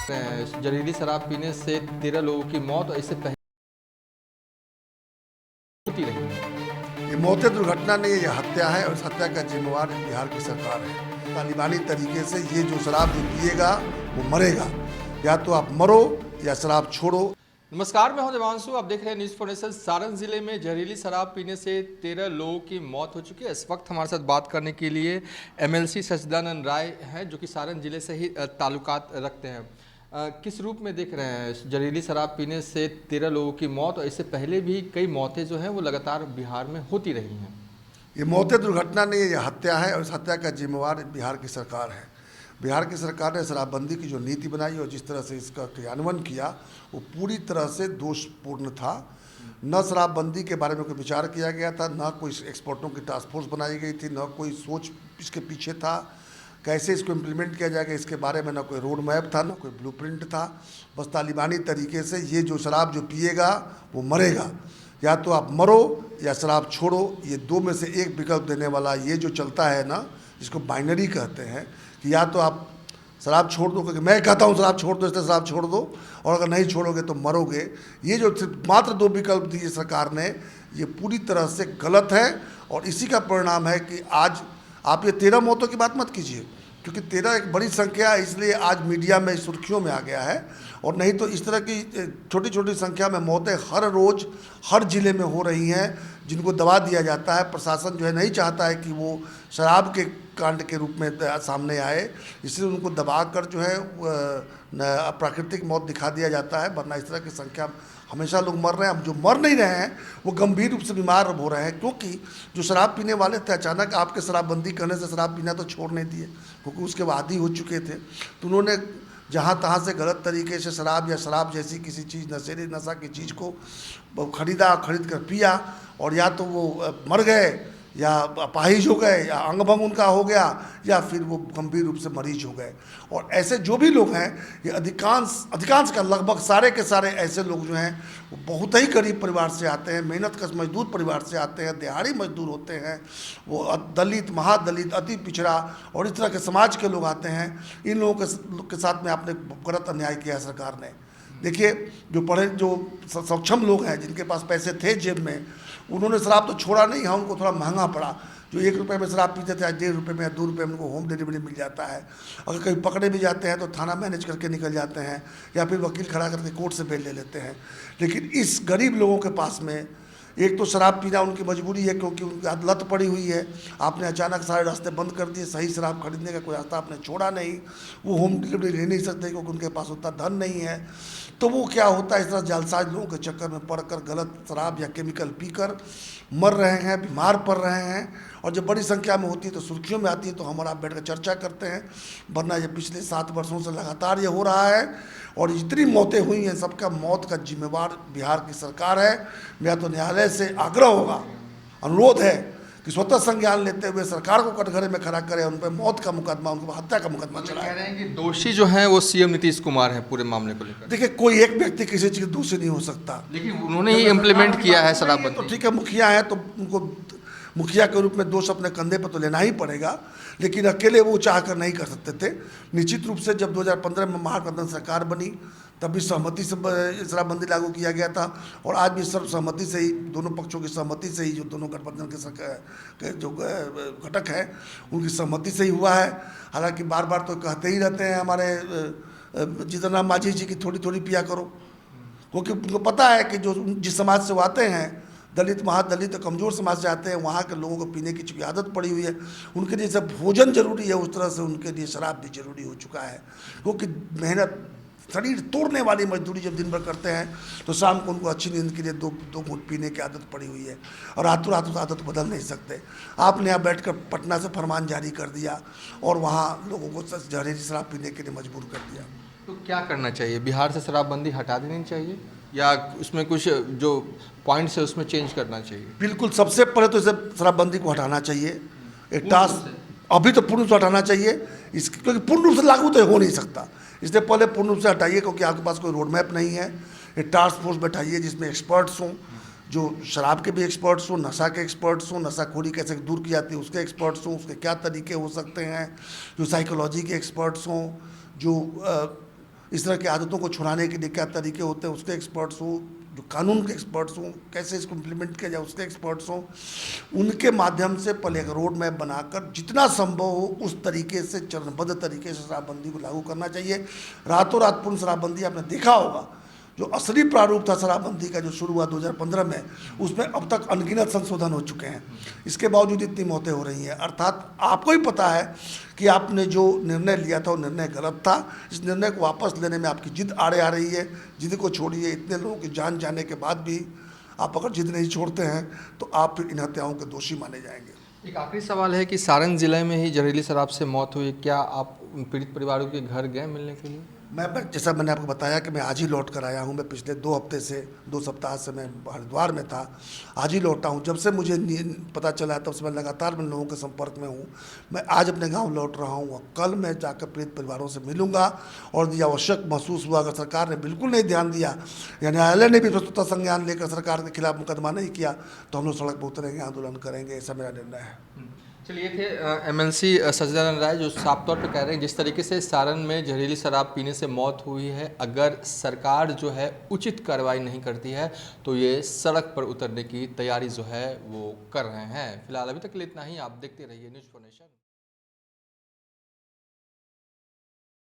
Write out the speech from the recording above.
जहरीली शराब पीने से 13 लोगों की मौत और इससे पहले होती रही है। ये मौतें दुर्घटना नहीं है, ये हत्या है और इस हत्या का जिम्मेवार बिहार की सरकार है। तालिबानी तरीके से ये जो शराब जो पिएगा वो मरेगा, या तो आप मरो या शराब छोड़ो। नमस्कार, मैं हूं देवांशु। आप देख रहे हैं न्यूज़ फॉर। सारण जिले में जहरीली शराब पीने से 13 लोगों की मौत हो चुकी है। इस वक्त हमारे साथ बात करने के लिए एमएलसी सच्चिदानंद राय हैं, जो कि सारण जिले से ही ताल्लुकात रखते हैं। किस रूप में देख रहे हैं जहरीली शराब पीने से 13 लोगों की मौत और इससे पहले भी कई मौतें जो हैं वो लगातार बिहार में होती रही हैं? ये मौतें दुर्घटना नहीं है, ये हत्या है और इस हत्या का जिम्मेवार बिहार की सरकार है। बिहार की सरकार ने शराबबंदी की जो नीति बनाई और जिस तरह से इसका क्रियान्वयन किया वो पूरी तरह से दोषपूर्ण था। न शराबबंदी के बारे में कोई विचार किया गया था, न कोई एक्सपर्टों की टास्क फोर्स बनाई गई थी, न कोई सोच इसके पीछे था कैसे इसको इम्प्लीमेंट किया जाएगा। इसके बारे में न कोई रोड मैप था, न कोई ब्लूप्रिंट था। बस तालिबानी तरीके से ये जो शराब जो पिएगा वो मरेगा, या तो आप मरो या शराब छोड़ो। ये दो में से एक विकल्प देने वाला ये जो चलता है ना, जिसको बाइनरी कहते हैं, कि या तो आप शराब छोड़ दो, क्योंकि मैं कहता हूँ शराब छोड़ दो इसलिए शराब छोड़ दो, और अगर नहीं छोड़ोगे तो मरोगे। ये जो सिर्फ मात्र दो विकल्प दिए सरकार ने, ये पूरी तरह से गलत है। और इसी का परिणाम है कि आज आप ये 13 मौतों की बात मत कीजिए, क्योंकि 13 एक बड़ी संख्या है, इसलिए आज मीडिया में सुर्खियों में आ गया है। और नहीं तो इस तरह की छोटी छोटी संख्या में मौतें हर रोज़ हर ज़िले में हो रही हैं, जिनको दबा दिया जाता है। प्रशासन जो है नहीं चाहता है कि वो शराब के कांड के रूप में सामने आए, इसलिए उनको दबाकर जो है प्राकृतिक मौत दिखा दिया जाता है। वरना इस तरह की संख्या हमेशा लोग मर रहे हैं। अब जो मर नहीं रहे हैं वो गंभीर रूप से बीमार हो रहे हैं, क्योंकि जो शराब पीने वाले थे अचानक आपके शराबबंदी करने से शराब पीना तो छोड़ नहीं दिए, क्योंकि उसके आदी हो चुके थे। तो उन्होंने जहाँ तहाँ से गलत तरीके से शराब या शराब जैसी किसी चीज़ नशेली नशा की चीज़ को खरीद कर पिया, और या तो वो मर गए या अपाहिज हो गए या अंग भंग उनका हो गया, या फिर वो गंभीर रूप से मरीज हो गए। और ऐसे जो भी लोग हैं, ये अधिकांश का लगभग सारे के सारे ऐसे लोग जो हैं वो बहुत ही गरीब परिवार से आते हैं, मेहनतकश मजदूर परिवार से आते हैं, दिहाड़ी मजदूर होते हैं, वो दलित, महादलित, अति पिछड़ा और इस तरह के समाज के लोग आते हैं। इन लोगों के साथ में आपने गलत अन्याय किया है सरकार ने। देखिए, जो पढ़े जो सक्षम लोग हैं, जिनके पास पैसे थे जेब में, उन्होंने शराब तो छोड़ा नहीं, हाँ उनको थोड़ा महंगा पड़ा। जो 1 रुपये में शराब पीते थे आज 1.5 रुपये में या 2 रुपये में उनको होम डिलीवरी मिल जाता है। अगर कहीं पकड़े भी जाते हैं तो थाना मैनेज करके निकल जाते हैं, या फिर वकील खड़ा करके कोर्ट से बेल ले लेते हैं। लेकिन इस गरीब लोगों के पास में एक तो शराब पीना उनकी मजबूरी है, क्योंकि उनकी लत पड़ी हुई है। आपने अचानक सारे रास्ते बंद कर दिए, सही शराब खरीदने का कोई रास्ता आपने छोड़ा नहीं। वो होम डिलीवरी ले नहीं सकते क्योंकि उनके पास उतना धन नहीं है। तो वो क्या होता है, इस तरह जालसाज लोगों के चक्कर में पड़कर गलत शराब या केमिकल पीकर मर रहे हैं, बीमार पड़ रहे हैं। और जब बड़ी संख्या में होती है तो सुर्खियों में आती है, तो हम आप बैठ कर चर्चा करते हैं। वरना ये पिछले 7 वर्षों से लगातार ये हो रहा है, और जितनी मौतें हुई हैं सबका मौत का जिम्मेवार बिहार की सरकार है। मेरा तो न्यायालय से आग्रह होगा, अनुरोध है कि स्वतः संज्ञान लेते हुए सरकार को कटघरे में खड़ा करे, उन पर मौत का मुकदमा, उन पर हत्या का मुकदमा चलाए। कह रहे हैं कि दोषी जो हैं वो सीएम नीतीश कुमार हैं पूरे मामले को लेकर। देखिए, कोई एक व्यक्ति किसी चीज़ दोषी नहीं हो सकता, लेकिन उन्होंने ही इम्प्लीमेंट किया है शराबबंदी। तो ठीक है, मुखिया है तो उनको मुखिया के रूप में दोष अपने कंधे पर तो लेना ही पड़ेगा, लेकिन अकेले वो चाह कर नहीं कर सकते थे। निश्चित रूप से जब 2015 में महागठबंधन सरकार बनी तब भी सहमति से शराबबंदी लागू किया गया था, और आज भी सर्वसहमति से ही, दोनों पक्षों की सहमति से ही, जो दोनों गठबंधन के जो घटक हैं उनकी सहमति से ही हुआ है। हालांकि बार बार तो कहते ही रहते हैं हमारे जीतनराम मांझी जी की थोड़ी थोड़ी पिया करो, क्योंकि उनको पता है कि जो जिस समाज से वो आते हैं, दलित, महादलित, कमज़ोर समाज से आते हैं, वहाँ के लोगों को पीने की चूँकि आदत पड़ी हुई है, उनके लिए जब भोजन जरूरी है उस तरह से उनके लिए शराब भी जरूरी हो चुका है। क्योंकि मेहनत, शरीर तोड़ने वाली मजदूरी जब दिन भर करते हैं तो शाम को उनको अच्छी नींद के लिए दो घूंट पीने की आदत पड़ी हुई है, और रातों रात उस आदत बदल नहीं सकते। आपने यहाँ बैठकर पटना से फरमान जारी कर दिया और वहाँ लोगों को जहरीली शराब पीने के लिए मजबूर कर दिया। तो क्या करना चाहिए? बिहार से शराबबंदी हटा देनी चाहिए या उसमें कुछ जो पॉइंट्स है उसमें चेंज करना चाहिए? बिल्कुल, सबसे पहले तो इसे शराबबंदी को हटाना चाहिए। एक टास्क अभी तो पूर्ण रूप से हटाना चाहिए, क्योंकि पूर्ण रूप से लागू तो हो नहीं सकता, इसलिए पहले पूर्ण रूप से हटाइए, क्योंकि आपके पास कोई रोड मैप नहीं है। एक टास्क फोर्स बैठाइए जिसमें एक्सपर्ट्स हों, जो शराब के भी एक्सपर्ट्स हों, नशा के एक्सपर्ट्स हों, नशाखोरी कैसे दूर की जाती है उसके एक्सपर्ट्स हों, उसके क्या तरीके हो सकते हैं, जो साइकोलॉजी के एक्सपर्ट्स हों, जो इस तरह की आदतों को छुड़ाने के लिए क्या तरीके होते हैं उसके एक्सपर्ट्स हों, जो कानून के एक्सपर्ट्स हों, कैसे इसको इम्प्लीमेंट किया जाए उसके एक्सपर्ट्स हों, उनके माध्यम से पहले एक रोड मैप बनाकर जितना संभव हो उस तरीके से चरणबद्ध तरीके से शराबबंदी को लागू करना चाहिए। रातों रात पूर्ण शराबबंदी आपने देखा होगा, जो असली प्रारूप था शराबबंदी का जो शुरू हुआ 2015 में, उसमें अब तक अनगिनत संशोधन हो चुके हैं। इसके बावजूद इतनी मौतें हो रही हैं। अर्थात आपको ही पता है कि आपने जो निर्णय लिया था वो निर्णय गलत था। इस निर्णय को वापस लेने में आपकी जिद आड़े आ रही है। जिद को छोड़िए। इतने लोगों की जान जाने के बाद भी आप अगर जिद नहीं छोड़ते हैं तो आप फिर इन हत्याओं के दोषी माने जाएंगे। एक आखिरी सवाल है कि सारण जिले में ही जहरीली शराब से मौत हुई, क्या आप पीड़ित परिवारों के घर गए मिलने के लिए? मैं जैसा मैंने आपको बताया कि मैं आज ही लौट कर आया हूँ। मैं पिछले 2 सप्ताह से मैं हरिद्वार में था, आज ही लौटा हूँ। जब से मुझे पता चला तब से मैं लगातार मैं लोगों के संपर्क में हूँ। मैं आज अपने गांव लौट रहा हूँ और कल मैं जाकर पीड़ित परिवारों से मिलूंगा। और यह आवश्यक महसूस हुआ, अगर सरकार ने बिल्कुल नहीं ध्यान दिया या न्यायालय ने भी प्रस्तुता संज्ञान लेकर सरकार के खिलाफ मुकदमा नहीं किया तो हम लोग सड़क पर उतरेंगे, आंदोलन करेंगे। ऐसा मेरा निर्णय है। चलिए, थे एमएलसी सच्चिदानंद राय, जो साफ तौर पे कह रहे हैं जिस तरीके से सारण में जहरीली शराब पीने से मौत हुई है, अगर सरकार जो है उचित कार्रवाई नहीं करती है तो ये सड़क पर उतरने की तैयारी जो है वो कर रहे हैं। फिलहाल अभी तक के लिए इतना ही। आप देखते रहिए न्यूज़4नेशन।